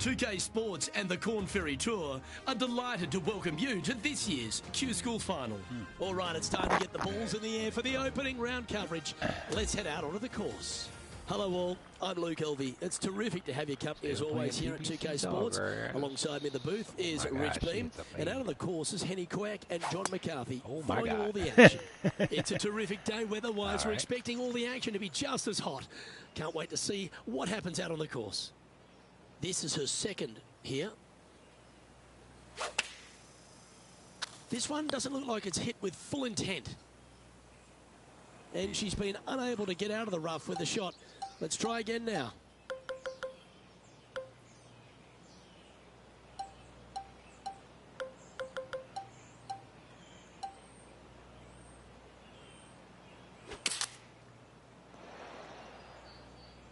2K Sports and the Corn Ferry Tour are delighted to welcome you to this year's Q School Final. All right, it's time to get the balls in the air for the opening round coverage. Let's head out onto the course. Hello all, I'm Luke Elvey. It's terrific to have your company as always here at 2K Sports. Alongside me in the booth is Rich Beam, and out on the course is Henny Quack and John McCarthy following all the action. It's a terrific day weather-wise. We're expecting all the action to be just as hot. Can't wait to see what happens out on the course. This is her second here. This one doesn't look like it's hit with full intent. And she's been unable to get out of the rough with the shot. Let's try again now.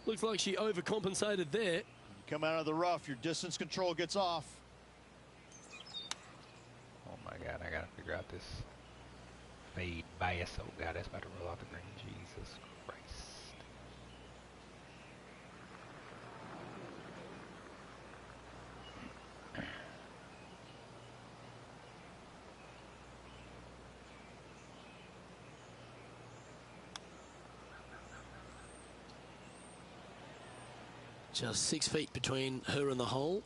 Looks like she overcompensated there. Come out of the rough, your distance control gets off. Oh my God, I gotta figure out this fade bias. Oh God, that's about to roll off the green. Jesus Christ. Just 6 feet between her and the hole.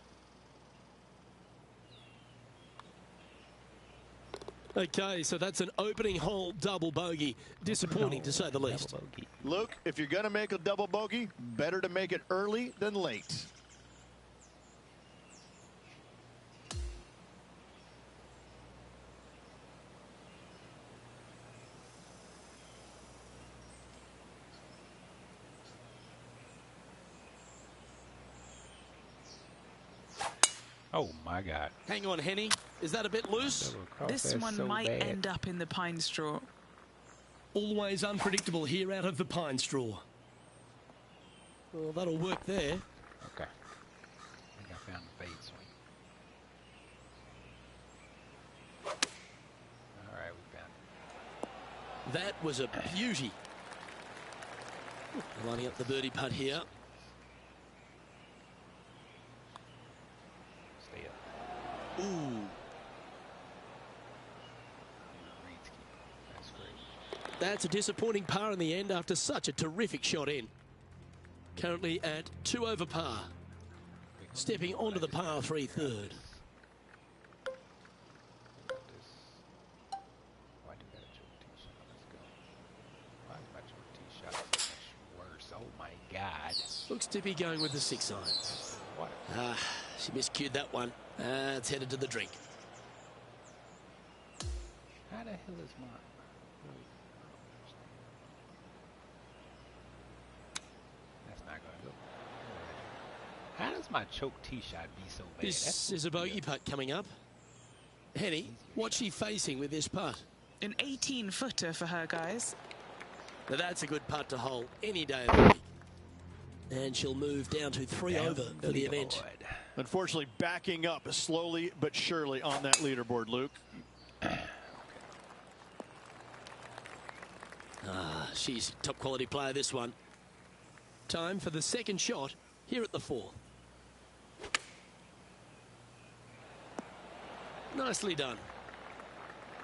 Okay, so that's an opening hole double bogey. Disappointing to say the least. Luke, if you're going to make a double bogey, better to make it early than late. Oh my God. Hang on, Henny. Is that a bit loose? This one might end up in the pine straw. Always unpredictable here out of the pine straw. Well, that'll work there. Okay. I think I found the fade swing. All right, we found it. That was a beauty. Lining up the birdie putt here. Stay up. Ooh. That's great. That's a disappointing par in the end after such a terrific shot in. Currently at 2 over par. Stepping onto the par 3 third. Why do that choke tee shot? Let's go. Why is my choke tee shot so much worse? Oh my God. Looks tippy going with the 6 iron. What? Ah, she miscued that one. It's headed to the drink. How the hell is mine? That's not going to go. How does my choke tee shot be so bad? This is a bogey putt coming up. Henny, what's she facing with this putt? An 18-footer for her, guys. Now that's a good putt to hole any day of the week. And she'll move down to 3 over for the event. Unfortunately, backing up slowly but surely on that leaderboard, Luke. She's a top quality player, this one. Time for the second shot here at the 4th. Nicely done.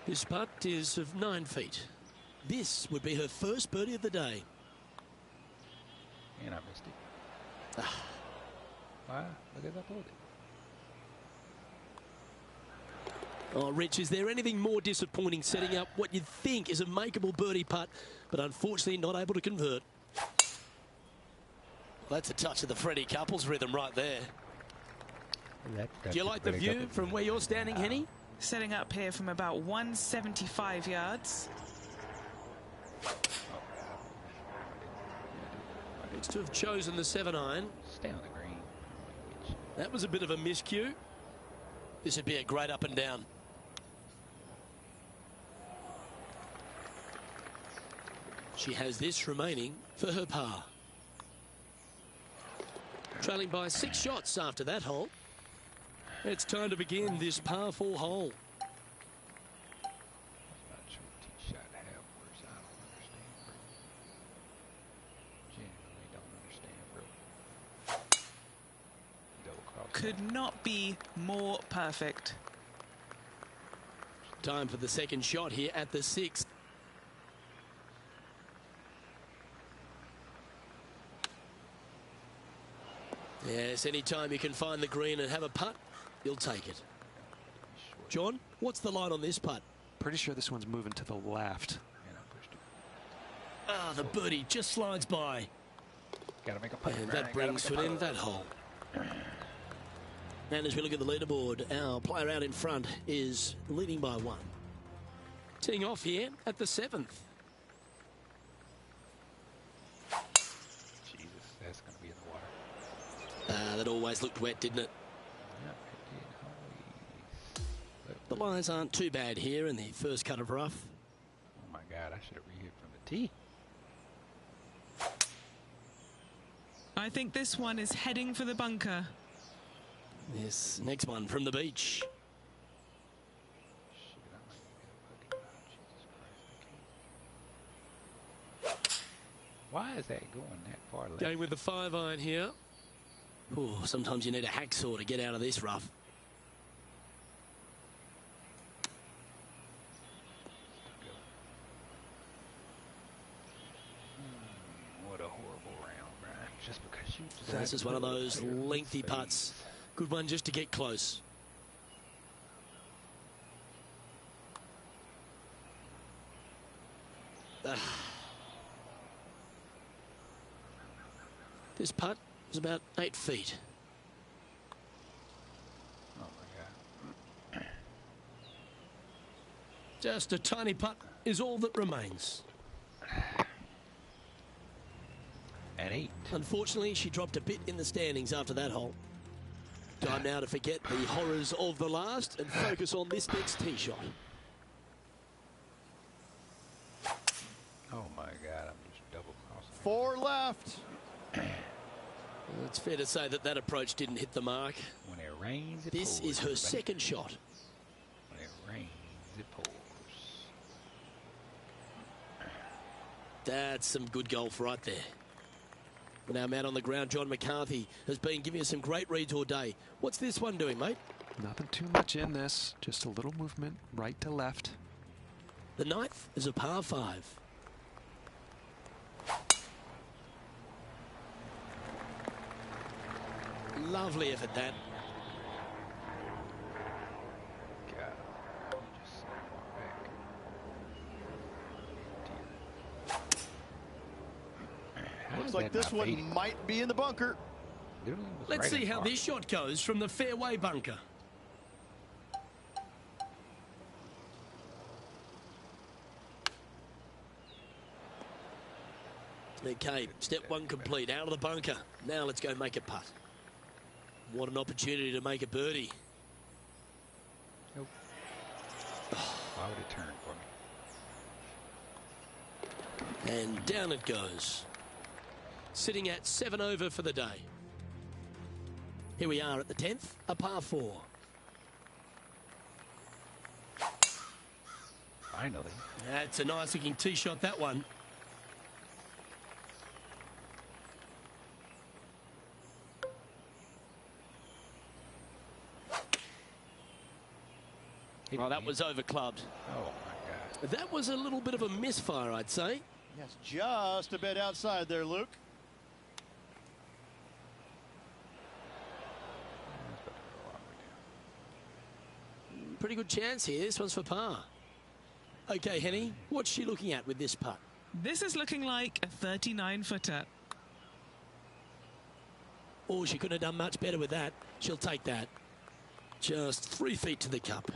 This putt is of 9 feet. This would be her first birdie of the day. And I missed it. Wow, look at that pulled it. Oh, Rich, is there anything more disappointing setting up what you'd think is a makeable birdie putt, but unfortunately not able to convert? Well, that's a touch of the Freddie Couples rhythm right there. Do you like the view from where you're standing, Henny? Setting up here from about 175 yards. Looks to have chosen the 7 iron. Stay on the green. That was a bit of a miscue. This would be a great up and down. She has this remaining for her par. Trailing by 6 shots after that hole. It's time to begin this par 4 hole. could not be more perfect. Time for the second shot here at the 6th. Yes, anytime you can find the green and have a putt, you'll take it. John, what's the line on this putt? Pretty sure this one's moving to the left. Ah, the birdie just slides by. Gotta make a putt. And that brings to an end that hole. And as we look at the leaderboard, our player out in front is leading by 1. Teeing off here at the 7th. Jesus, that's gonna be in the water. That always looked wet, didn't it? Yeah, it did always. The lines aren't too bad here in the first cut of rough. Oh my God, I should have re-hit from the tee. I think this one is heading for the bunker. This next one from the beach. Why is that going that far left? Going with the 5-iron here. Oh, sometimes you need a hacksaw to get out of this rough. What a horrible round, Brian. Just because you This is one of those lengthy putts. Good one just to get close. This putt is about 8 feet. Oh my God. Just a tiny putt is all that remains. At 8. Unfortunately, she dropped a bit in the standings after that hole. Time now to forget the horrors of the last and focus on this next tee shot. Oh my God, I'm just double crossing. 4 left. Well, it's fair to say that that approach didn't hit the mark. When it rains, it This pours. is her everybody. second shot. When it rains, it pours. That's some good golf right there. And our man on the ground, John McCarthy, has been giving us some great reads all day. What's this one doing, mate? Nothing too much in this. Just a little movement right to left. The 9th is a par 5. Lovely effort, that. God, you just walk back. How Looks is like that this not one fading? might be in the bunker. Literally was Let's right see in how front. this shot goes from the fairway bunker. Okay, step 1 complete, out of the bunker. Now let's go make a putt. What an opportunity to make a birdie. Nope. Why would it turn for me? And down it goes. Sitting at 7 over for the day. Here we are at the 10th, a par 4. Finally. That's a nice looking tee shot, that one. Well, that was over clubbed. Oh my God. That was a little bit of a misfire, I'd say. Yes, just a bit outside there, Luke. That's about to go all the way down. Pretty good chance here. This one's for par. Okay, Henny, what's she looking at with this putt? This is looking like a 39-footer. Oh, she couldn't have done much better with that. She'll take that. Just 3 feet to the cup.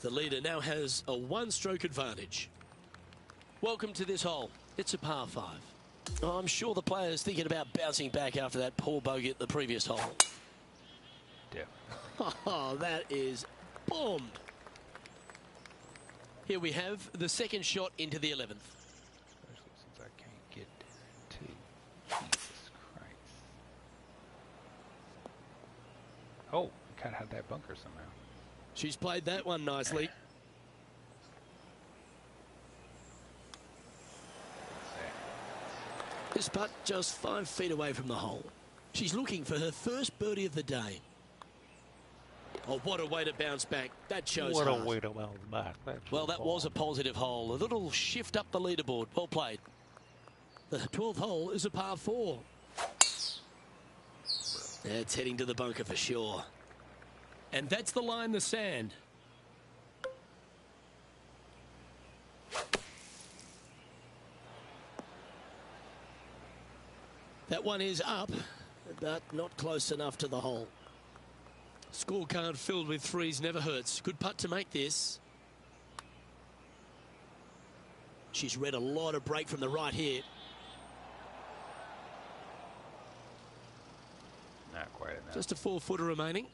The leader now has a 1-stroke advantage. Welcome to this hole. It's a par 5. Oh, I'm sure the player's thinking about bouncing back after that poor bogey at the previous hole. Definitely. Oh, that is bombed. Here we have the second shot into the 11th. Especially since I can't get to Jesus Christ. Oh, we kind of had that bunker somehow. She's played that one nicely. This putt just 5 feet away from the hole. She's looking for her first birdie of the day. Oh, what a way to bounce back. That shows What heart. a way to bounce back. That's Well, that was a positive hole. A little shift up the leaderboard. Well played. The 12th hole is a par 4. It's heading to the bunker for sure. And that's the line in the sand. That one is up, but not close enough to the hole. Scorecard filled with threes never hurts. Good putt to make this. She's read a lot of break from the right here. Not quite enough. Just a 4-footer remaining.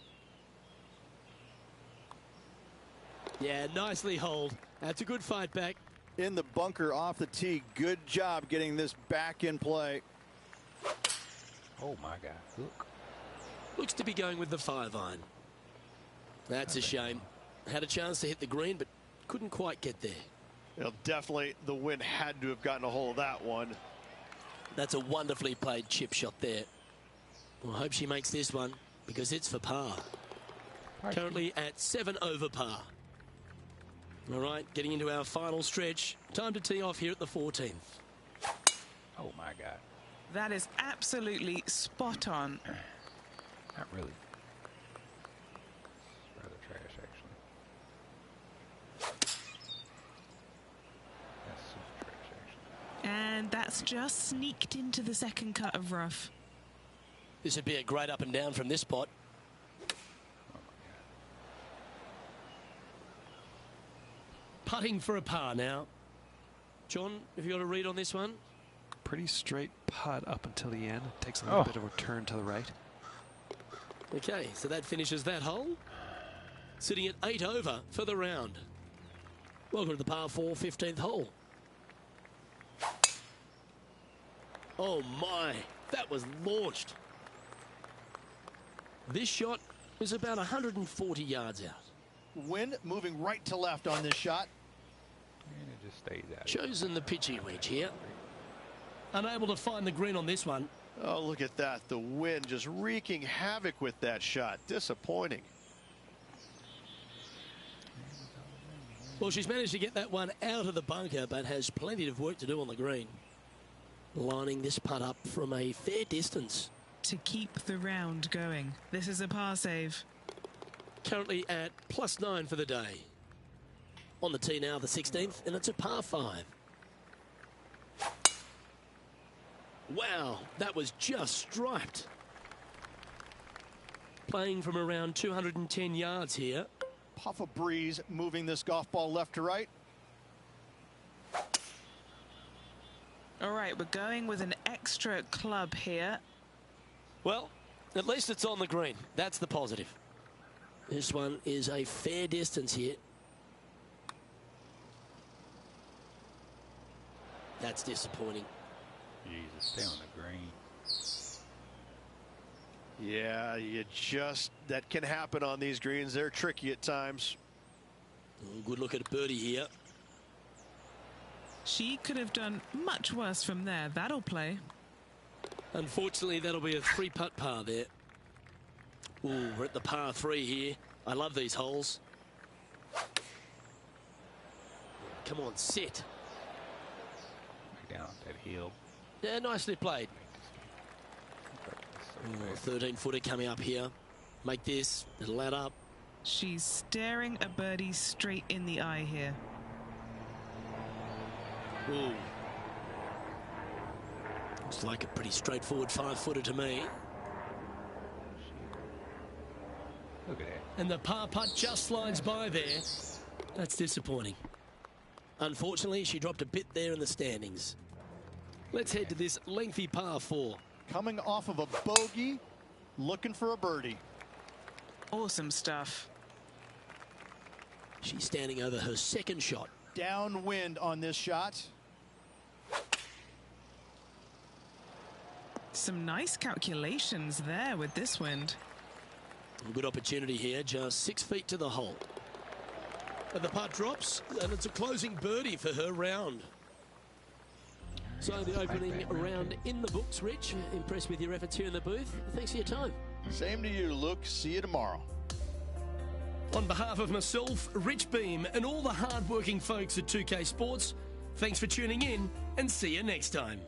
Yeah, nicely holed. That's a good fight back. In the bunker off the tee. Good job getting this back in play. Oh my God. Look. Looks to be going with the 5-iron. That's a shame. Had a chance to hit the green, but couldn't quite get there. You know, definitely the wind had to have gotten a hold of that one. That's a wonderfully played chip shot there. Well, I hope she makes this one because it's for par. Currently at 7 over par. All right, getting into our final stretch. Time to tee off here at the 14th. Oh my God. That is absolutely spot on. Not really. Rather trash, actually. That's super trash, actually. And that's just sneaked into the second cut of rough. This would be a great up and down from this spot. Putting for a par now. John, have you got a read on this one? Pretty straight putt up until the end. It takes a little bit of a turn to the right. Okay, so that finishes that hole. Sitting at 8 over for the round. Welcome to the par 4 15th hole. Oh my, that was launched. This shot is about 140 yards out. Wind moving right to left on this shot. And it just stays out. Chosen the pitching wedge here. Unable to find the green on this one. Oh, look at that. The wind just wreaking havoc with that shot. Disappointing. Well, she's managed to get that one out of the bunker, but has plenty of work to do on the green. Lining this putt up from a fair distance. To keep the round going. This is a par save. Currently at +9 for the day. On the tee now, the 16th, and it's a par 5. Wow, that was just striped. Playing from around 210 yards here. Puff of breeze moving this golf ball left to right. All right, we're going with an extra club here. Well, at least it's on the green. That's the positive. This one is a fair distance here. That's disappointing. Jesus, stay on the green. Yeah, that can happen on these greens. They're tricky at times. Good look at a birdie here. She could have done much worse from there. That'll play. Unfortunately, that'll be a 3-putt par there. Ooh, we're at the par 3 here. I love these holes. Come on, sit. Back down that hill. Yeah, nicely played. 13-footer coming up here. Make this. It'll add up. She's staring a birdie straight in the eye here. Ooh. Looks like a pretty straightforward 5-footer to me. Look at that. And the par putt just slides by there. That's disappointing. Unfortunately, she dropped a bit there in the standings. Let's head to this lengthy par 4. Coming off of a bogey, looking for a birdie. Awesome stuff. She's standing over her second shot. Downwind on this shot. Some nice calculations there with this wind. Good opportunity here, just 6 feet to the hole. And the putt drops, and it's a closing birdie for her round. So the opening round in the books. Rich, impressed with your efforts here in the booth. Thanks for your time. Same to you, Luke. See you tomorrow. On behalf of myself, Rich Beam, and all the hard-working folks at 2K Sports, thanks for tuning in, and see you next time.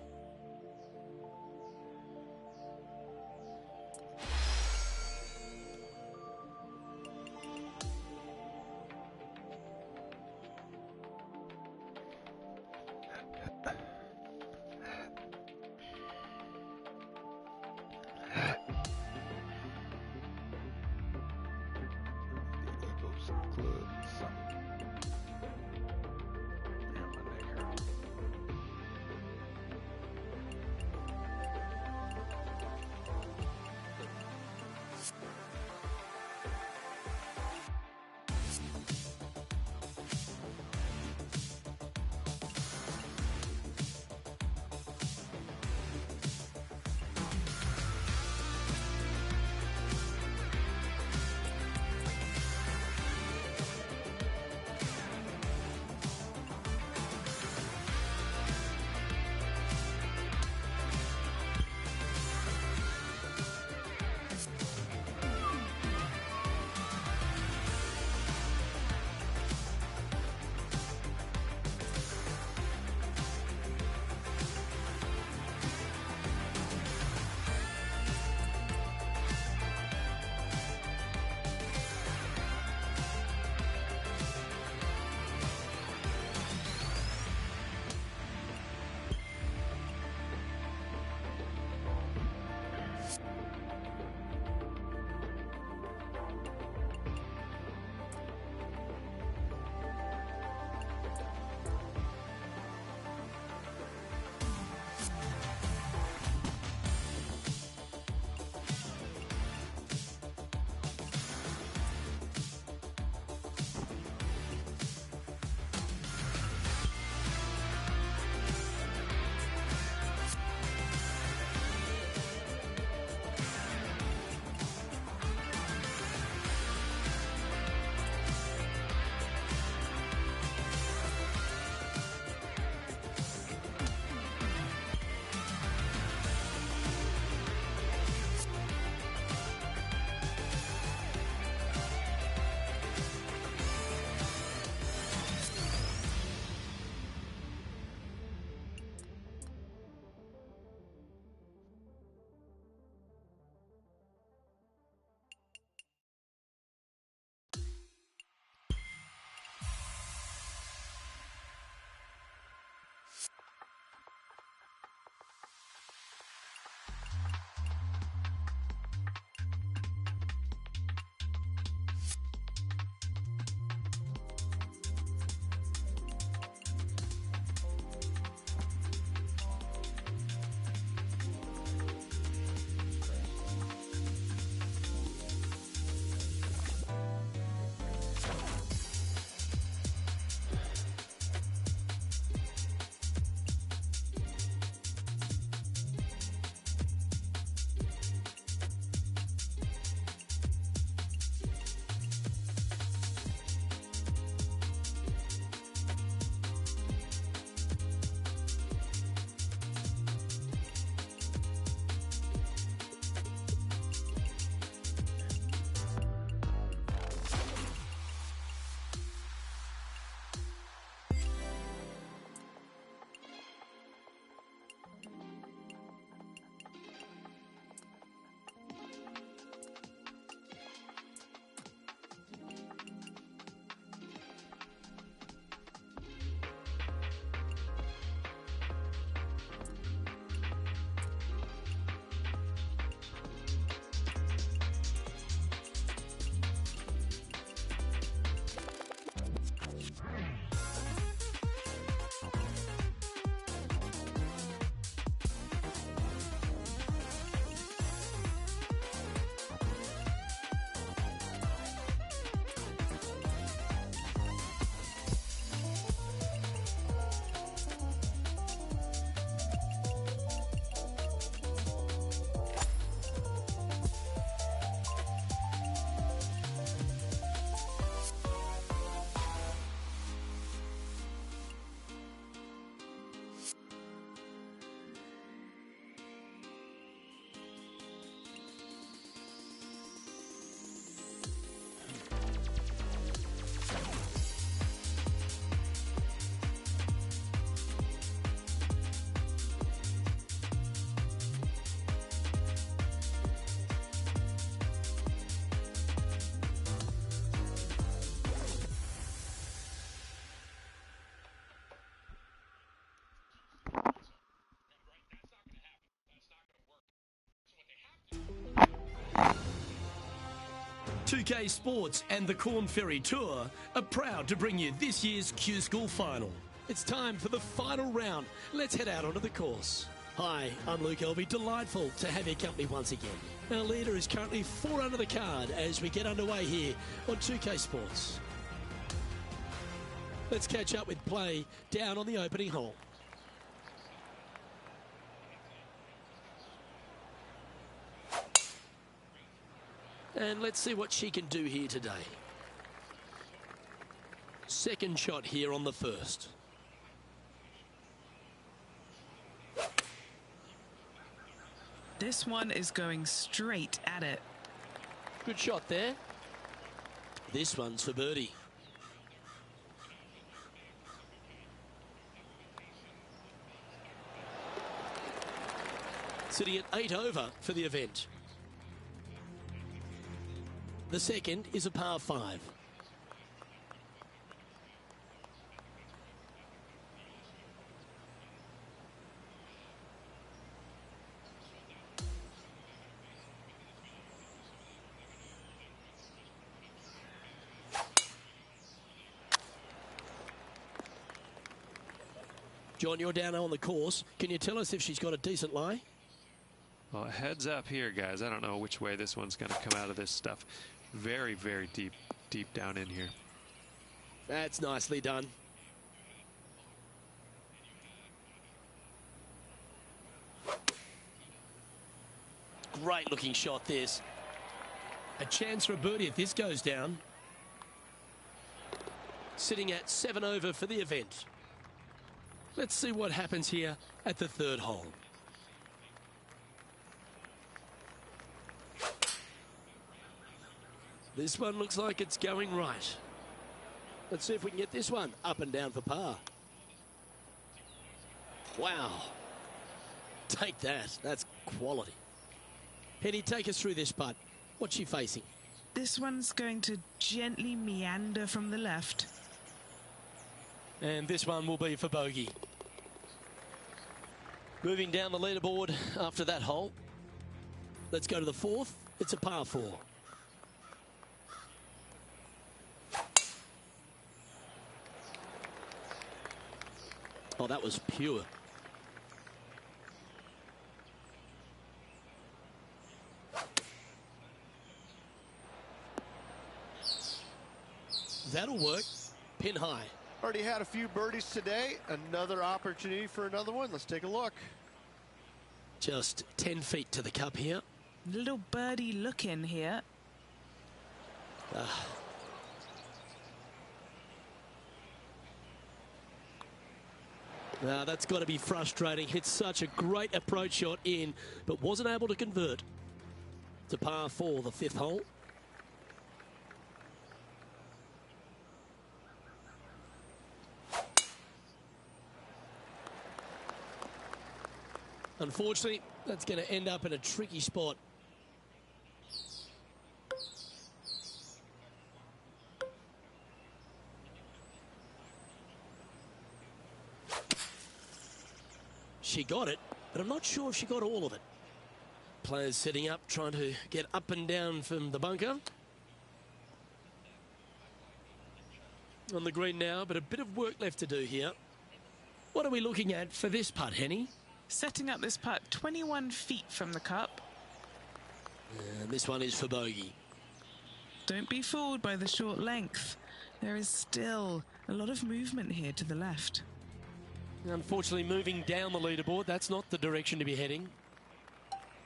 2K Sports and the Corn Ferry Tour are proud to bring you this year's Q School Final. It's time for the final round. Let's head out onto the course. Hi, I'm Luke Elvey. Delightful to have your company once again. Our leader is currently 4 under the card as we get underway here on 2K Sports. Let's catch up with play down on the opening hole. And let's see what she can do here today. Second shot here on the first. This one is going straight at it. Good shot there. This one's for birdie. Sitting at 8 over for the event. The second is a par 5. John, you're down on the course. Can you tell us if she's got a decent lie? Well, heads up here, guys. I don't know which way this one's going to come out of this stuff. Very, very deep down in here. That's nicely done. Great looking shot this. A chance for a birdie if this goes down. Sitting at 7 over for the event. Let's see what happens here at the third hole. This one looks like it's going right. Let's see if we can get this one up and down for par. Wow. Take that. That's quality. Henny, take us through this putt. What's she facing? This one's going to gently meander from the left. And this one will be for bogey. Moving down the leaderboard after that hole. Let's go to the fourth. It's a par 4. Oh, that was pure. That'll work. Pin high. Already had a few birdies today. Another opportunity for another one. Let's take a look. Just 10 feet to the cup here. Little birdie look in here. Now that's got to be frustrating. Hit such a great approach shot in, but wasn't able to convert. To par 4, the 5th hole. Unfortunately, that's going to end up in a tricky spot. She got it, but I'm not sure if she got all of it. Players setting up, trying to get up and down from the bunker. On the green now, but a bit of work left to do here. What are we looking at for this putt, Henny? Setting up this putt 21 feet from the cup. And this one is for bogey. Don't be fooled by the short length. There is still a lot of movement here to the left. Unfortunately, moving down the leaderboard, that's not the direction to be heading.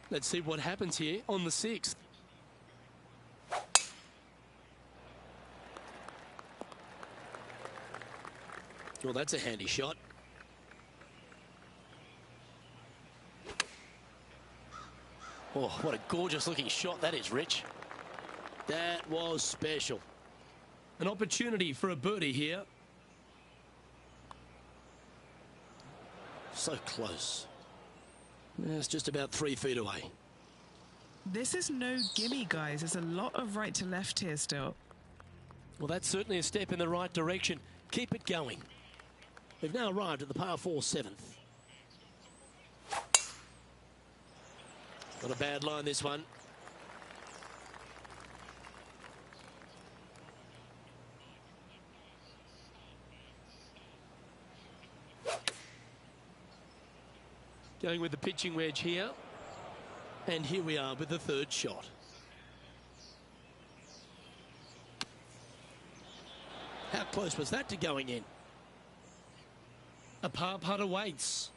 Let's see what happens here on the 6th. Well, that's a handy shot. Oh, what a gorgeous looking shot that is, Rich. That was special. An opportunity for a birdie here. So close. It's just about 3 feet away. This is no gimme, guys. There's a lot of right to left here still. Well, that's certainly a step in the right direction. Keep it going. We've now arrived at the par 4 7th. Not a bad line, this one. Going with the pitching wedge here. And here we are with the third shot. How close was that to going in? A par putt awaits.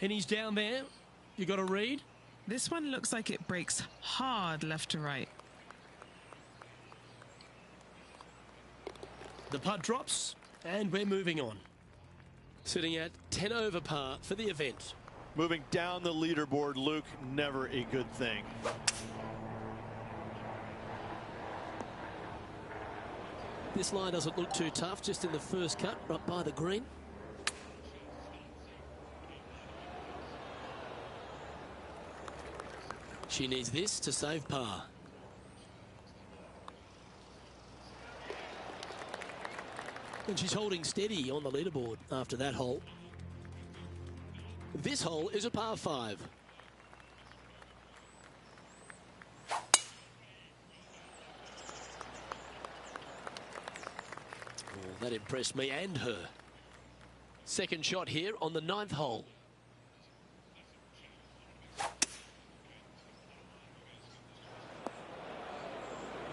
And he's down there. You got a read? This one looks like it breaks hard left to right. The putt drops, and we're moving on. Sitting at 10 over par for the event. Moving down the leaderboard, Luke, never a good thing. This line doesn't look too tough, just in the first cut, right by the green. She needs this to save par. And she's holding steady on the leaderboard after that hole. This hole is a par 5. Oh, that impressed me and her. Second shot here on the 9th hole.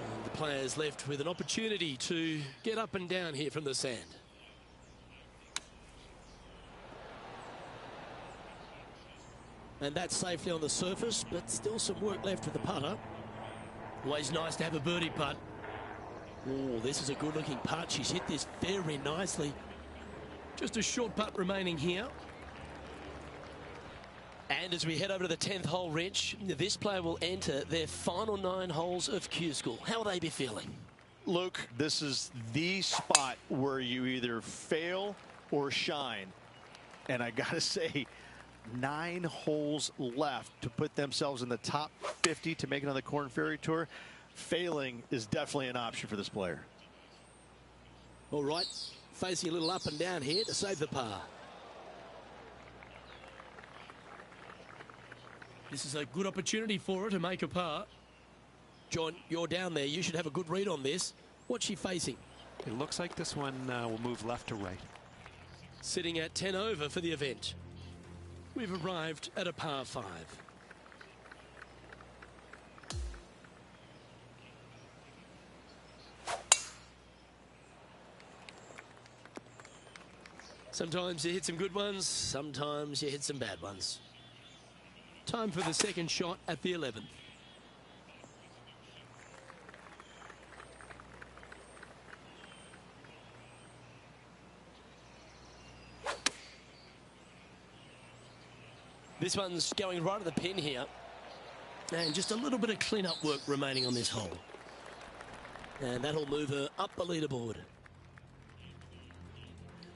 And the players left with an opportunity to get up and down here from the sand. And that's safely on the surface, but still some work left with the putter. Always nice to have a birdie putt. Oh, this is a good-looking putt. She's hit this very nicely. Just a short putt remaining here. And as we head over to the 10th hole, Rich, this player will enter their final 9 holes of Q School. How will they be feeling? Luke, this is the spot where you either fail or shine. And I got to say, 9 holes left to put themselves in the top 50 to make it on the Corn Ferry Tour. Failing is definitely an option for this player. All right, facing a little up and down here to save the par. This is a good opportunity for her to make a par. John, you're down there. You should have a good read on this. What's she facing? It looks like this one will move left to right. Sitting at 10 over for the event. We've arrived at a par 5. Sometimes you hit some good ones, sometimes you hit some bad ones. Time for the second shot at the 11th. This one's going right at the pin here. And just a little bit of clean-up work remaining on this hole. And that'll move her up the leaderboard.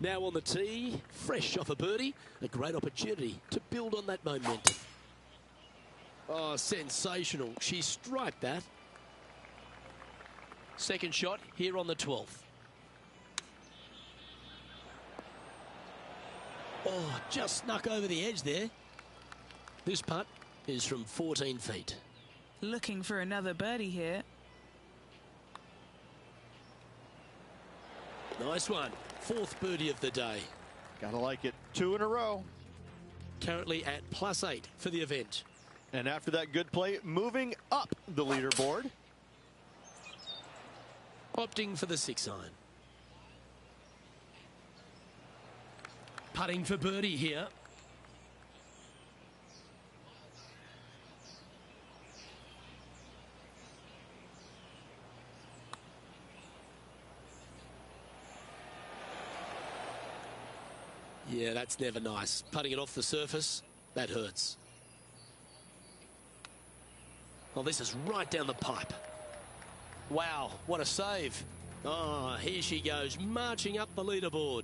Now on the tee, fresh off a birdie, a great opportunity to build on that momentum. Oh, sensational. She striped that. Second shot here on the 12th. Oh, just snuck over the edge there. This putt is from 14 feet. Looking for another birdie here. Nice one. 4th birdie of the day. Gotta like it. 2 in a row. Currently at +8 for the event. And after that good play, moving up the leaderboard. Opting for the 6 iron. Putting for birdie here. Yeah, that's never nice. Putting it off the surface, that hurts. Well, this is right down the pipe. Wow, what a save. Oh, here she goes, marching up the leaderboard.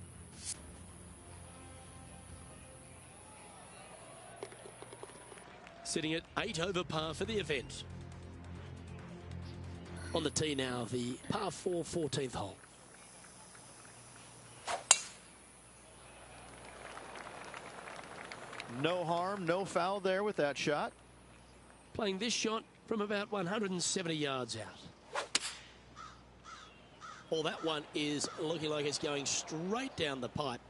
Sitting at 8 over par for the event. On the tee now, the par 4 14th hole. No harm, no foul there with that shot. Playing this shot from about 170 yards out. Well, that one is looking like it's going straight down the pipe.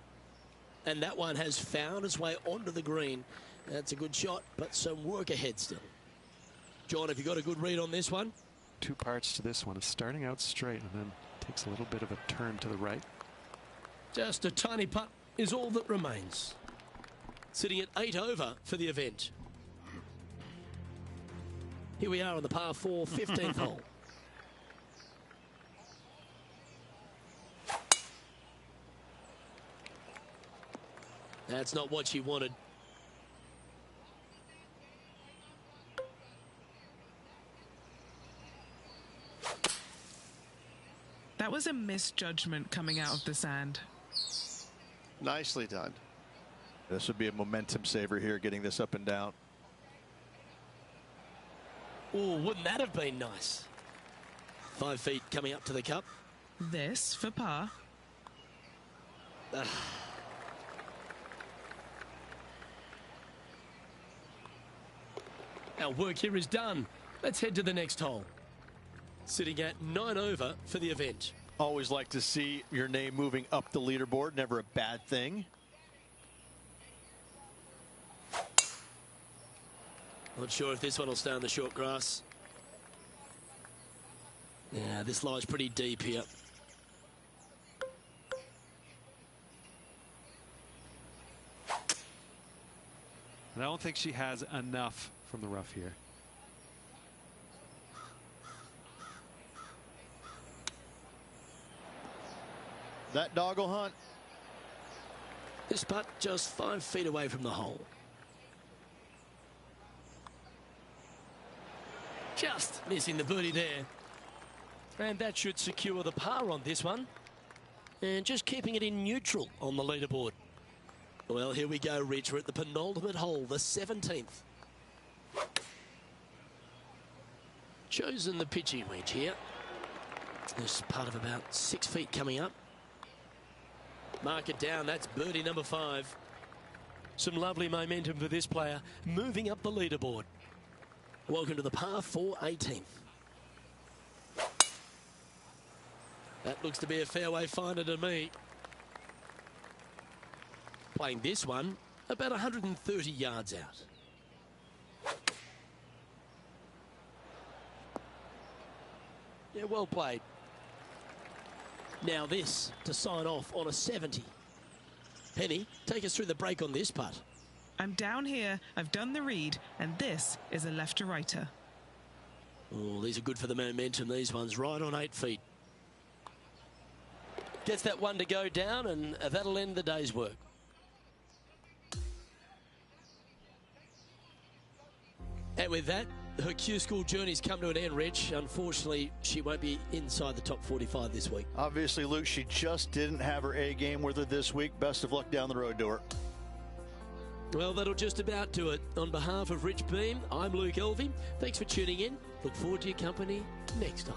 And that one has found its way onto the green That's a good shot, but some work ahead still. John, have you got a good read on this one? Two parts to this one. It's starting out straight and then takes a little bit of a turn to the right. Just a tiny putt is all that remains. Sitting at 8 over for the event. Here we are on the par 4 15th hole. That's not what she wanted. That was a misjudgment coming out of the sand. Nicely done. This would be a momentum saver here, getting this up and down. Oh, wouldn't that have been nice? 5 feet coming up to the cup. This for par. Our work here is done. Let's head to the next hole. Sitting at 9 over for the event. Always like to see your name moving up the leaderboard. Never a bad thing. Not sure if this one will stay on the short grass. Yeah, this lies pretty deep here. I don't think she has enough from the rough here. That dog will hunt. This putt just 5 feet away from the hole. Just missing the birdie there. And that should secure the par on this one. And just keeping it in neutral on the leaderboard. Well, here we go, Rich. We're at the penultimate hole, the 17th. Chosen the pitching wedge here. This putt of about 6 feet coming up. Mark it down. That's birdie number 5. Some lovely momentum for this player, moving up the leaderboard. Welcome to the par 4 18th. That looks to be a fairway finder to me. Playing this one about 130 yards out. Yeah, well played. Now this to sign off on a 70. Penny, take us through the break on this putt. I'm down here, I've done the read, and this is a left to righter. Oh, these are good for the momentum, these ones, right on 8 feet. Gets that one to go down, and that'll end the day's work. And with that, her Q School journey's come to an end, Rich. Unfortunately, she won't be inside the top 45 this week. Obviously, Luke, she just didn't have her A game with her this week. Best of luck down the road to her. Well, that'll just about do it. On behalf of Rich Beam, I'm Luke Elvey. Thanks for tuning in. Look forward to your company next time.